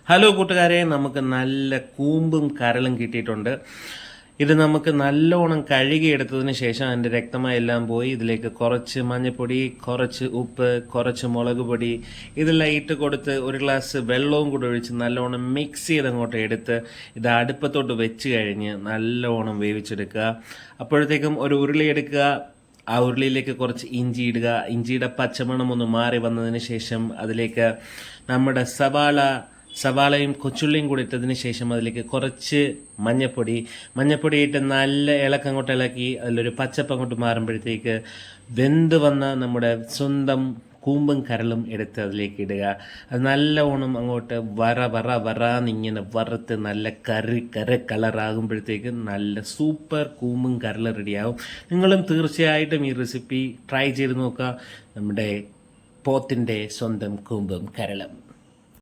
Hello കൂട്ടുകാരെ, നമുക്ക് നല്ല കൂമ്പും കരളും കിട്ടിയിട്ടുണ്ട്. ഇത് നമുക്ക് നല്ലോണം കഴുകിയെടുത്തതിന് ശേഷം അതിൻ്റെ രക്തമായെല്ലാം പോയി ഇതിലേക്ക് കുറച്ച് മഞ്ഞൾപ്പൊടി, കുറച്ച് ഉപ്പ്, കുറച്ച് മുളക് പൊടി ഇതെല്ലാം ഇട്ട് കൊടുത്ത് ഒരു ഗ്ലാസ് വെള്ളവും കൂടി ഒഴിച്ച് നല്ലോണം മിക്സ് ചെയ്തങ്ങോട്ട് എടുത്ത് ഇത് അടുപ്പത്തോട്ട് വെച്ച് കഴിഞ്ഞ് നല്ലോണം വേവിച്ചെടുക്കുക. അപ്പോഴത്തേക്കും ഒരു ഉരുളി എടുക്കുക. ആ ഉരുളിയിലേക്ക് കുറച്ച് ഇഞ്ചി ഇടുക. ഇഞ്ചിയുടെ പച്ചമണം ഒന്ന് മാറി വന്നതിന് ശേഷം അതിലേക്ക് നമ്മുടെ സവാളയും കൊച്ചുള്ളിയും കൂടി ഇട്ടതിന് ശേഷം അതിലേക്ക് കുറച്ച് മഞ്ഞപ്പൊടി ഇട്ട് നല്ല ഇളക്കങ്ങോട്ട് ഇളക്കി അതിലൊരു പച്ചപ്പ് അങ്ങോട്ട് മാറുമ്പോഴത്തേക്ക് വെന്ത് വന്ന നമ്മുടെ സ്വന്തം കൂമ്പും കരളും എടുത്ത് അതിലേക്ക് ഇടുക. അത് നല്ലവണ്ണം അങ്ങോട്ട് വറാന്നിങ്ങനെ വറുത്ത് നല്ല കറി കളറാകുമ്പോഴത്തേക്ക് നല്ല സൂപ്പർ കൂമ്പും കരളും റെഡിയാകും. നിങ്ങളും തീർച്ചയായിട്ടും ഈ റെസിപ്പി ട്രൈ ചെയ്ത് നോക്കുക. നമ്മുടെ പോത്തിൻ്റെ സ്വന്തം കൂമ്പും കരളും.